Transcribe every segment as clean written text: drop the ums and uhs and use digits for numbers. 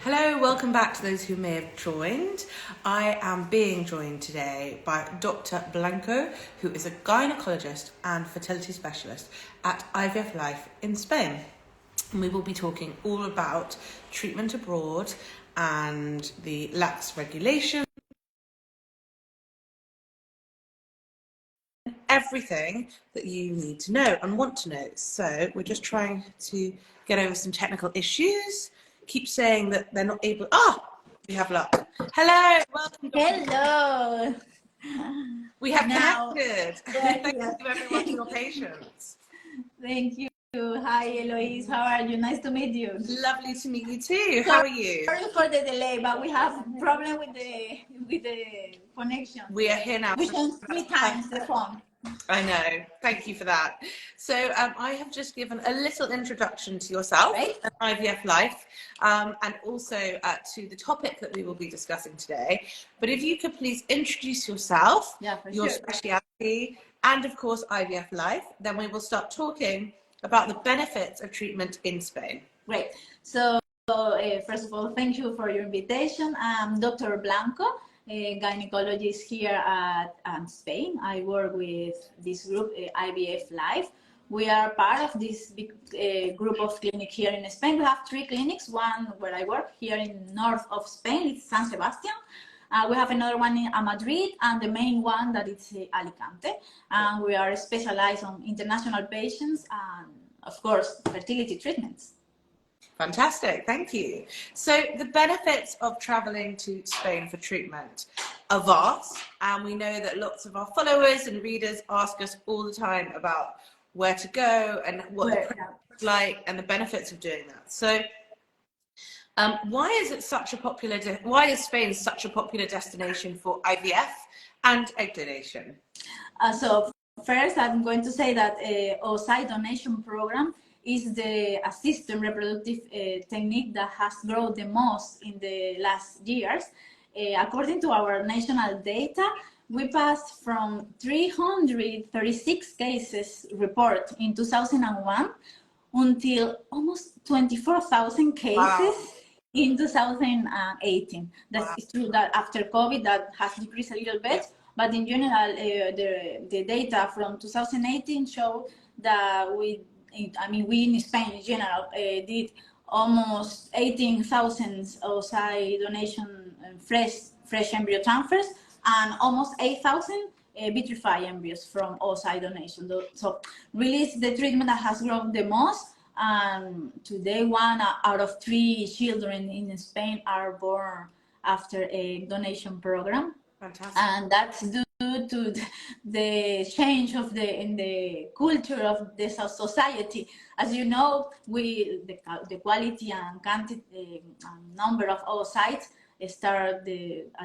Hello, welcome back to those who may have joined. I am being joined today by Dr. Blanco, who is a gynaecologist and fertility specialist at IVFLife in Spain. And we will be talking all about treatment abroad and the lax regulation, everything that you need to know and want to know. So we're just trying to get over some technical issues. Keep saying that they're not able. We have luck. Hello, welcome. Hello. We have Now, connected. Thank you everyone for your patience. Thank you. Hi, Eloise. How are you? Nice to meet you. Lovely to meet you too. How are you? Sorry for the delay, but we have problem with the connection. We are here now. We changed 3 times the phone. I know. Thank you for that. So I have just given a little introduction to yourself, Right. IVFLife, and also to the topic that we will be discussing today. But if you could please introduce yourself, your speciality, and of course IVFLife, then we will start talking about the benefits of treatment in Spain. Great. So first of all, thank you for your invitation. I'm Dr. Blanco, a gynecologist here at Spain. I work with this group, IVFLife. We are part of this big group of clinics here in Spain. We have 3 clinics, one where I work here in north of Spain, it's San Sebastian. We have another one in Madrid, and the main one that is Alicante. And we are specialized on international patients and, of course, fertility treatments. Fantastic, thank you. So the benefits of traveling to Spain for treatment are vast, and we know that lots of our followers and readers ask us all the time about where to go and what the process is like and the benefits of doing that. So why is Spain such a popular destination for IVF and egg donation? So first, I'm going to say that oocyte donation program is the assisted reproductive technique that has grown the most in the last years. According to our national data, we passed from 336 cases report in 2001 until almost 24,000 cases. Wow. In 2018. That's true that after COVID that has decreased a little bit, but in general, the data from 2018 show that we in Spain in general did almost 18,000 oocyte donation fresh embryo transfers and almost 8,000 vitrified embryos from oocyte donation. So really it's the treatment that has grown the most. Today, 1 out of 3 children in Spain are born after a donation program. Fantastic. And that's due to the change in the culture of the society. As you know, the quality and quantity number of oocytes start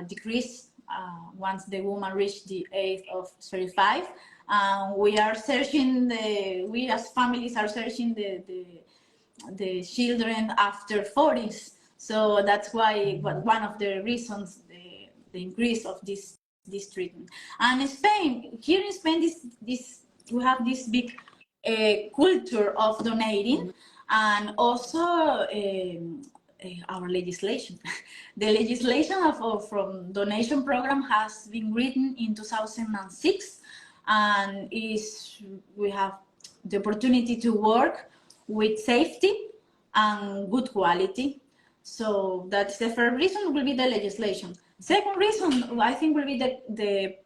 decrease once the woman reaches the age of 35. We are searching we as families are searching the children after 40s. So that's why one of the reasons the increase of this treatment. And here in Spain, we have this big culture of donating, and also our legislation. The legislation from donation program has been written in 2006, and we have the opportunity to work with safety and good quality. So that's the first reason, will be the legislation. Second reason, I think, will be the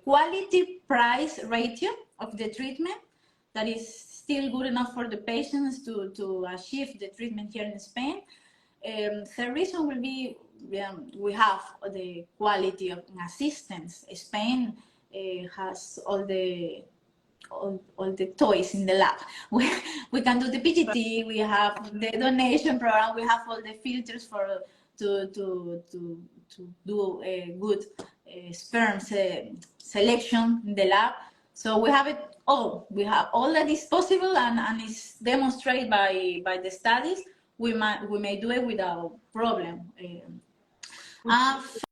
quality price ratio of the treatment that is still good enough for the patients to achieve the treatment here in Spain. Third reason will be we have the quality of assistance. Spain has all the toys in the lab. We can do the PGT, we have the donation program, we have all the filters to do a good sperm selection in the lab. So we have it all. We have all that is possible, and it's demonstrated by the studies. We may do it without problem.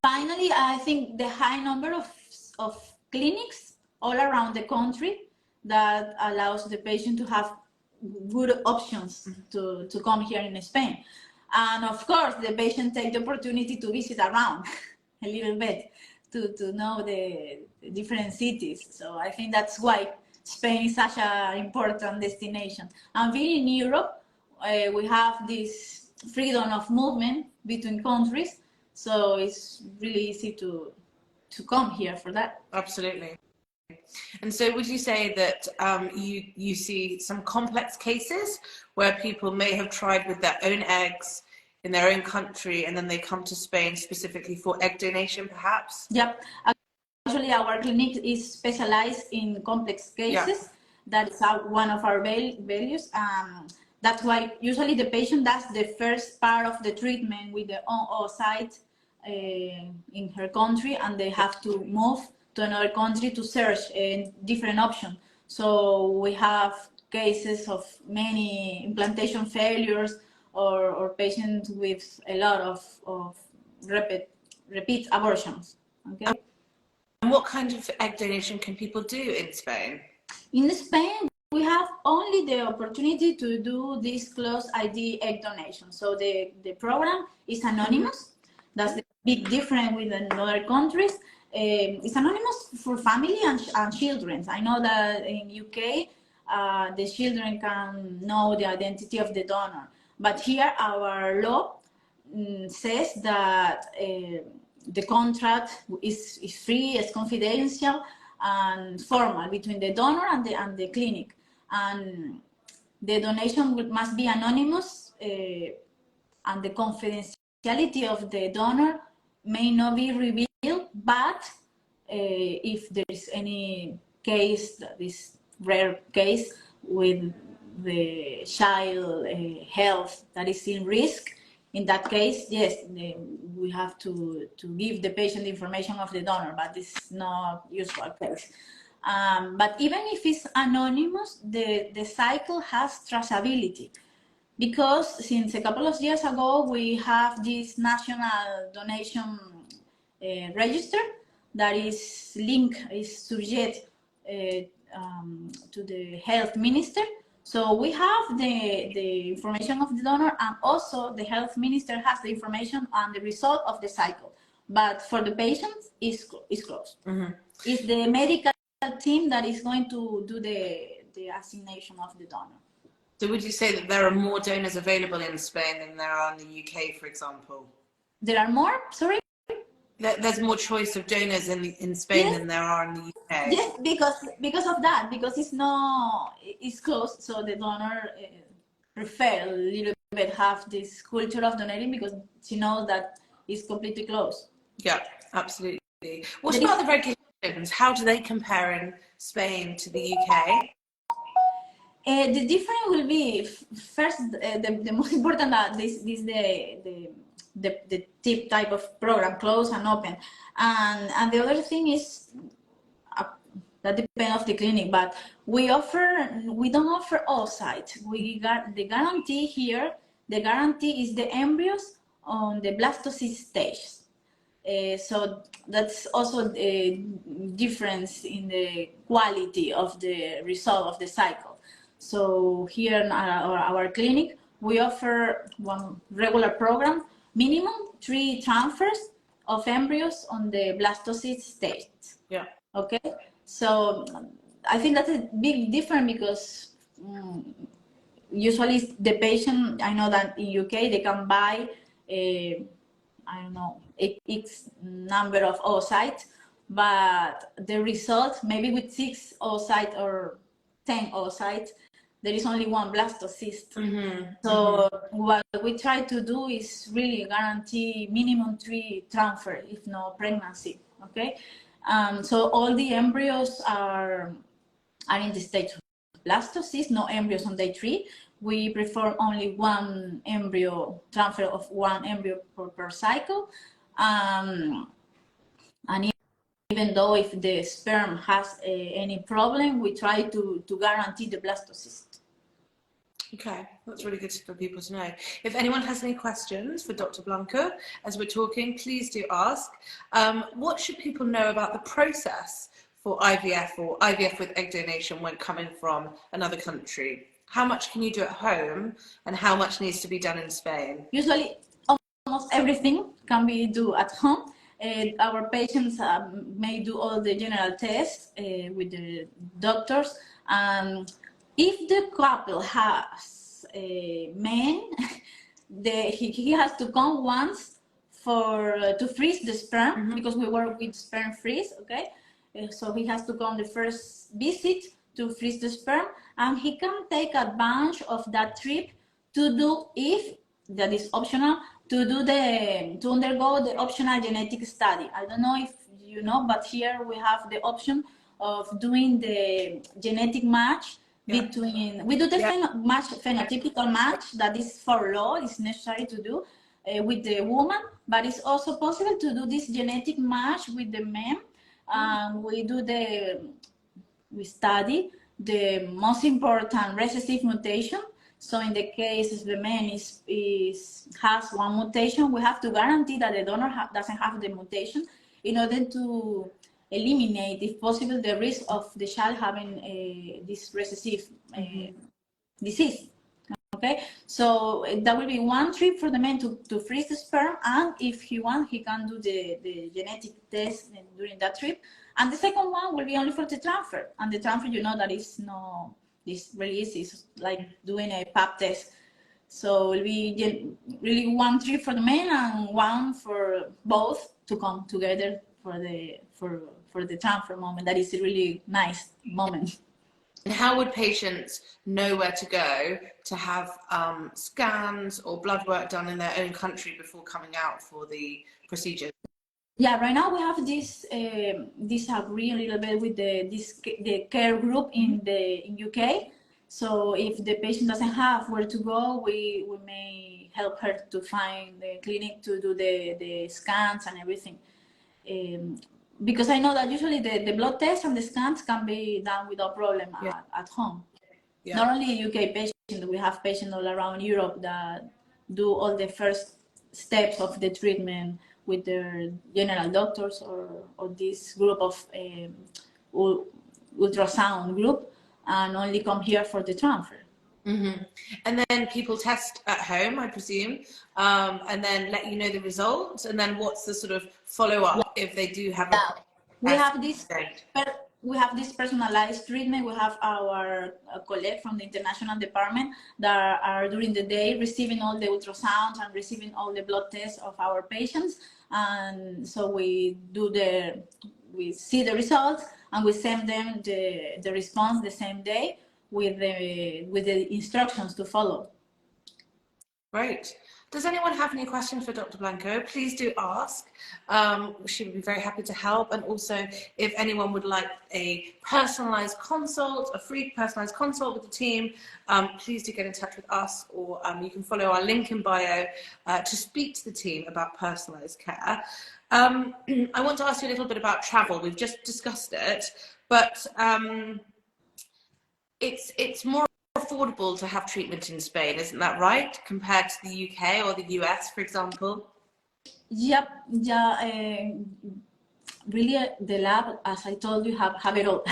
Finally, I think the high number of clinics all around the country that allows the patient to have good options to come here in Spain. And of course, the patient take the opportunity to visit around a little bit to know the different cities. So I think that's why Spain is such an important destination. And being in Europe, we have this freedom of movement between countries, so it's really easy to come here for that. Absolutely. And so would you say that you see some complex cases where people may have tried with their own eggs in their own country and then they come to Spain specifically for egg donation, perhaps? Yep. Actually, our clinic is specialized in complex cases. Yeah. That's one of our values. That's why usually the patient does the first part of the treatment with the oocyte in her country, and they have to move to another country to search a different option. So we have cases of many implantation failures or patients with a lot of repeat abortions. Okay. And what kind of egg donation can people do in Spain? In Spain, we have only the opportunity to do this closed ID egg donation. So the program is anonymous. That's the big difference with other countries. It's anonymous for family and children. I know that in UK, the children can know the identity of the donor. But here, our law says that the contract is free, it's confidential, and formal between the donor and the clinic. And the donation must be anonymous, and the confidentiality of the donor may not be revealed, but if there is any case, this rare case with the child health that is in risk, in that case, yes, we have to give the patient the information of the donor, but it's not usual case. But even if it's anonymous, the cycle has traceability, because since a couple of years ago, we have this national donation register that is linked, is subject to the health minister. So we have the information of the donor, and also the health minister has the information on the result of the cycle. But for the patients, it's closed. Mm-hmm. It's the medical team that is going to do the assignation of the donor. So would you say that there are more donors available in Spain than there are in the UK, for example? There are more? Sorry? There's more choice of donors in Spain, yes, than there are in the UK. Yes, because of that, because it's closed, so the donor prefer a little bit have this culture of donating because she knows that it's completely closed. Yeah, absolutely. What about the regulations? How do they compare in Spain to the UK? The difference will be first the most important that this the tip type of program, closed and open, and the other thing is that depends on the clinic, but we don't offer oocyte. We got the guarantee here. The guarantee is the embryos on the blastocyst stage. So that's also a difference in the quality of the result of the cycle. So here in our clinic, we offer one regular program, minimum 3 transfers of embryos on the blastocyst stage. Yeah. Okay. So I think that's a big difference because usually the patient, I know that in UK they can buy I don't know, X number of oocytes, but the result, maybe with 6 oocytes or 10 oocytes, there is only 1 blastocyst. Mm-hmm. So what we try to do is really guarantee minimum 3 transfer, if not pregnancy. Okay, so all the embryos are in the stage of blastocyst, no embryos on day 3. We perform only 1 embryo transfer of 1 embryo per cycle, and even though if the sperm has any problem, we try to guarantee the blastocyst. Okay, that's really good for people to know. If anyone has any questions for Dr. Blanco as we're talking, please do ask. What should people know about the process for IVF or IVF with egg donation when coming from another country? how much can you do at home and how much needs to be done in Spain? Usually, almost everything can be do at home. Our patients may do all the general tests with the doctors. If the couple has men, he has to come once to freeze the sperm, because we work with sperm freeze, okay? So he has to come the first visit to freeze the sperm, and he can take advantage of that trip to do, if that is optional, to undergo the optional genetic study. I don't know if you know, but here we have the option of doing the genetic match between, we do the phenotypical match that is for law, is necessary to do with the woman, but it's also possible to do this genetic match with the man. We study the most important recessive mutation. So in the case if the man has one mutation, we have to guarantee that the donor doesn't have the mutation, in order to eliminate, if possible, the risk of the child having this recessive disease. Okay, so that will be one trip for the man to freeze the sperm, and if he wants, he can do the genetic test during that trip. And the second one will be only for the transfer. And the transfer, you know, that is no, this really is like doing a pap test. So it will be really one trip for the man and one for both to come together for the transfer moment. That is a really nice moment. And how would patients know where to go to have scans or blood work done in their own country before coming out for the procedure? Yeah, right now we have this disagree a little bit with the care group in UK. So if the patient doesn't have where to go, we may help her to find the clinic to do the scans and everything. Because I know that usually the blood tests and the scans can be done without problem at home. Yeah. Not only UK patients, we have patients all around Europe that do all the first steps of the treatment with their general doctors or this group of ultrasound group, and only come here for the transfer. And then people test at home, I presume, and then let you know the results. And then what's the sort of follow-up if they do have we have this personalized treatment. We have our colleagues from the international department that are during the day receiving all the ultrasounds and receiving all the blood tests of our patients. And so we see the results, and we send them the response the same day with the instructions to follow. Great. Does anyone have any questions for Dr. Blanco? Please do ask. She would be very happy to help. And also, if anyone would like a personalized consult, a free personalized consult with the team, please do get in touch with us, or you can follow our link in bio to speak to the team about personalized care. I want to ask you a little bit about travel. We've just discussed it, but it's more affordable to have treatment in Spain, isn't that right, compared to the UK or the US, for example? Yep. Yeah. Really, the lab, as I told you, have it all.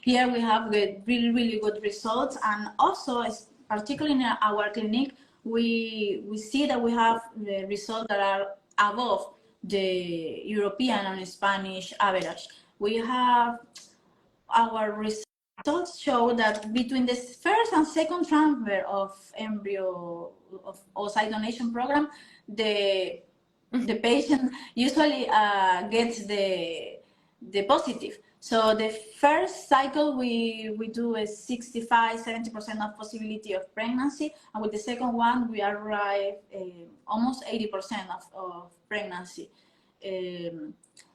Here we have really good results, and also, particularly in our clinic, we see that we have the results that are above the European and Spanish average. We have our results show that between the first and second transfer of embryo of oocyte donation program, the patient usually gets the positive. So the first cycle we do a 65–70% of possibility of pregnancy, and with the second one we arrive almost 80% of pregnancy.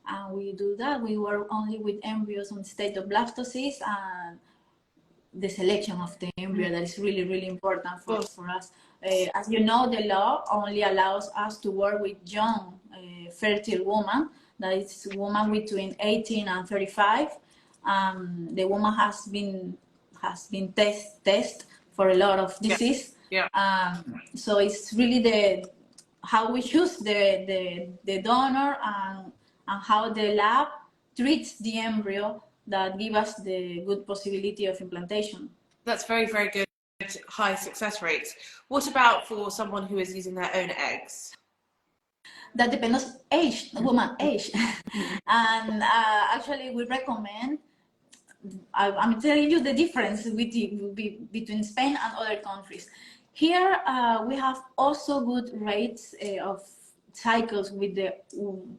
And we do that. We work only with embryos on state of blastocyst, and the selection of the embryo that is really important for us. As you know, the law only allows us to work with young fertile woman, that is a woman between 18 and 35. The woman has been tested for a lot of disease. So it's really how we choose the donor and how the lab treats the embryo that give us the good possibility of implantation. That's very good high success rates. What about for someone who is using their own eggs? That depends on age, woman age. And actually we recommend, I'm telling you the difference between Spain and other countries. Here we have also good rates of cycles with the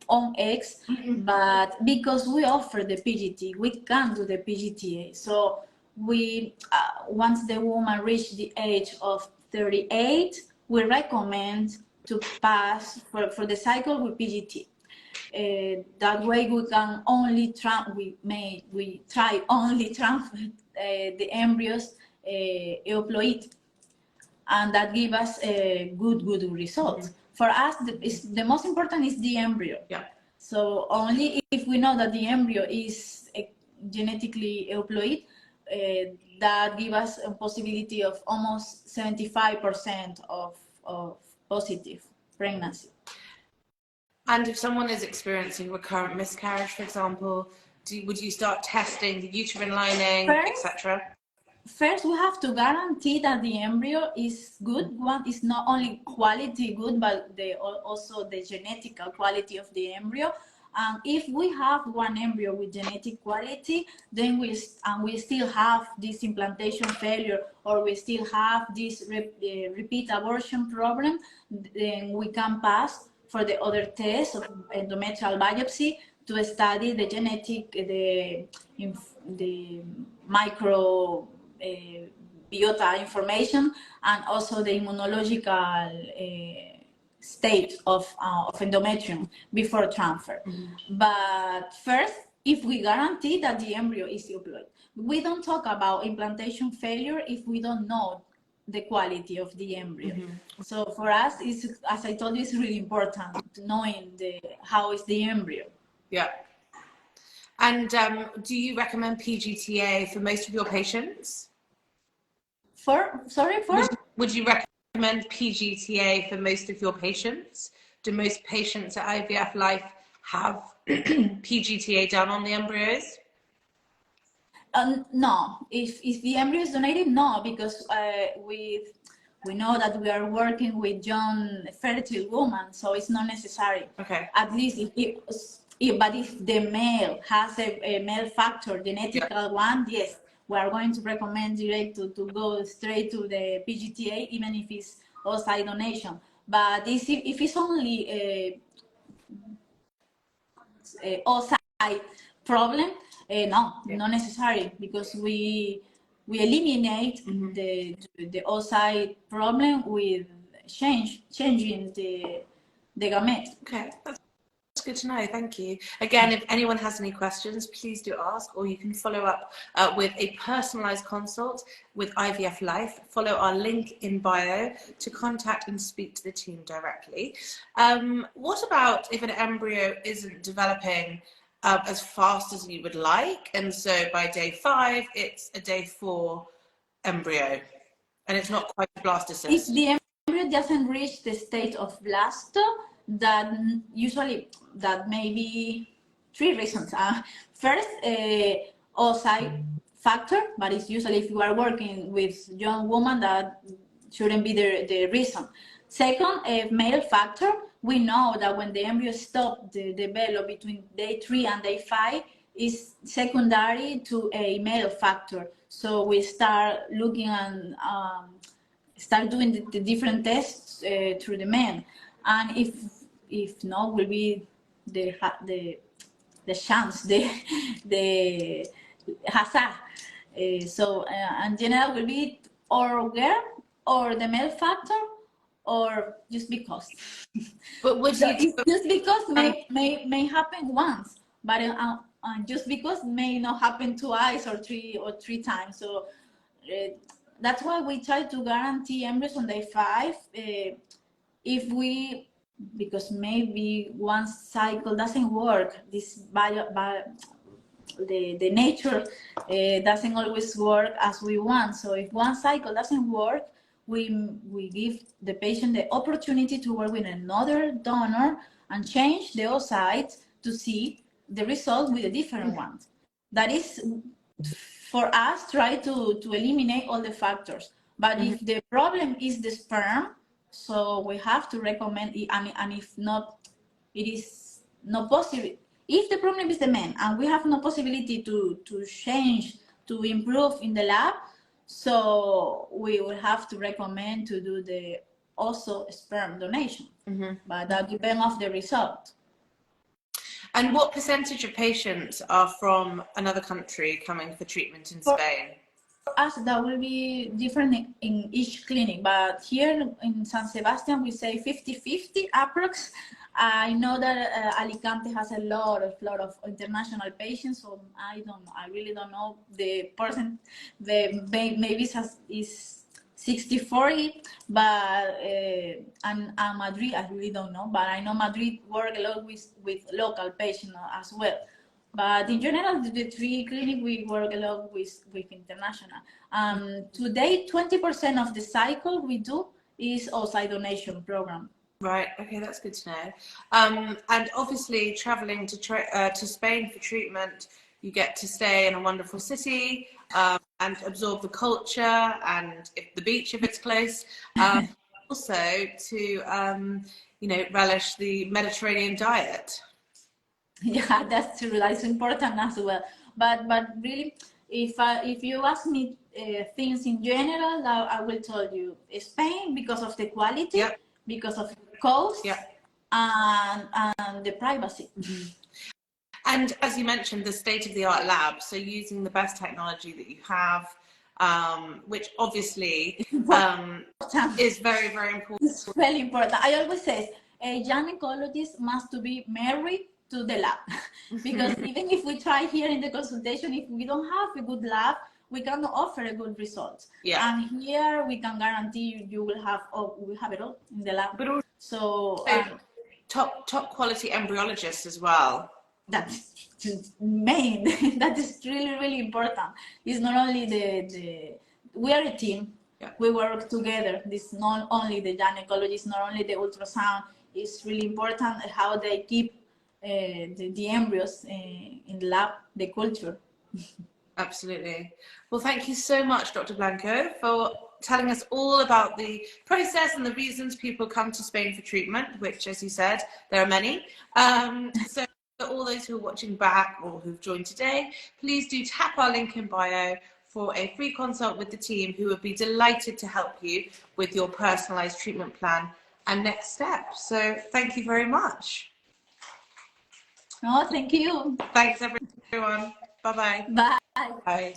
own eggs, but because we offer the PGT, we can do the PGTA. So we, once the woman reaches the age of 38, we recommend to pass for the cycle with PGT. That way we can only we try only transfer the embryos euploid, and that give us a good result. For us, the most important is the embryo. Yeah. So only if we know that the embryo is genetically euploid, that give us a possibility of almost 75% of positive pregnancy. And if someone is experiencing recurrent miscarriage, for example, would you start testing the uterine lining, etc.? First, we have to guarantee that the embryo is good. One is not only quality good, but also the genetic quality of the embryo. And if we have one embryo with genetic quality, then we still have this implantation failure, or we still have this repeat abortion problem, then we can pass for the other test of endometrial biopsy to study the genetic, the micro biota information, and also the immunological state of endometrium before transfer. But first, if we guarantee that the embryo is euploid, we don't talk about implantation failure if we don't know the quality of the embryo. So for us, it's, as I told you, it's really important knowing how is the embryo. Yeah. And do you recommend PGTA for most of your patients? Would you recommend PGTA for most of your patients? Do most patients at IVFLife have PGTA done on the embryos? No. If the embryo is donated, no, because we know that we are working with young fertile women, so it's not necessary. Okay. At least but if the male has a male factor, genetical one, yes, we are going to recommend direct to go straight to the PGTA, even if it's oocyte donation. But if it's only a oocyte problem, no, not necessary, because we eliminate the oocyte problem with changing the gamete. Okay. That's good to know, thank you. Again, if anyone has any questions, please do ask, or you can follow up with a personalised consult with IVFLife. Follow our link in bio to contact and speak to the team directly. What about if an embryo isn't developing as fast as you would like, and so by day 5 it's a day 4 embryo and it's not quite blastocyst? If the embryo doesn't reach the state of blasto, that usually that may be 3 reasons. First, oocyte factor, but it's usually if you are working with young woman, that shouldn't be the reason. Second, male factor. We know that when the embryo stops the develop between day 3 and day 5 is secondary to a male factor. So we start looking and start doing the different tests through the men. And if no, will be the chance, the hazard. So in general will be or girl or the male factor, or just because. But would So you just because may happen once, but just because may not happen twice or three times. So that's why we try to guarantee embryos on day 5. Because maybe one cycle doesn't work, the nature doesn't always work as we want. So if one cycle doesn't work, we give the patient the opportunity to work with another donor and change the oocyte to see the result with a different one. That is, for us, try to eliminate all the factors. But if the problem is the sperm, so we have to recommend it, and if not, it is not possible. If the problem is the man and we have no possibility to change, to improve in the lab, so we will have to recommend to do the also sperm donation. But that depends on the result. And what percentage of patients are from another country coming for treatment in Spain? As that will be different in each clinic, but here in San Sebastian we say 50-50 approx. I know that Alicante has a lot of international patients, so I really don't know the percent. Maybe is 60-40, but and Madrid I really don't know, but I know Madrid work a lot with local patients as well. But in general, the three clinic we work a lot with international. Today, 20% of the cycle we do is oocyte donation program. Right. Okay, that's good to know. And obviously, traveling to Spain for treatment, you get to stay in a wonderful city and absorb the culture and the beach if it's close. Also, to relish the Mediterranean diet. Yeah, that's true. That's important as well. But really, if you ask me things in general, I will tell you Spain because of the quality, because of the cost, and the privacy. And as you mentioned, the state-of-the-art lab. So using the best technology that you have, which obviously is very, very important. It's very important. I always say a gynecologist must be married to the lab, because even if we try here in the consultation, if we don't have a good lab, we cannot offer a good result. And here we can guarantee you will have we have it all in the lab. But also, top quality embryologists as well. That's main. That is really important. It's not only we are a team. We work together. This not only the gynecologist, not only the ultrasound. It's really important how they keep the embryos in the lab, the culture. Absolutely. Well, thank you so much, Dr. Blanco, for telling us all about the process and the reasons people come to Spain for treatment, which, as you said, there are many. So for all those who are watching back or who've joined today, please do tap our link in bio for a free consult with the team, who would be delighted to help you with your personalized treatment plan and next steps. So thank you very much. Oh, thank you. Thanks, everyone. Bye-bye. Bye. Bye.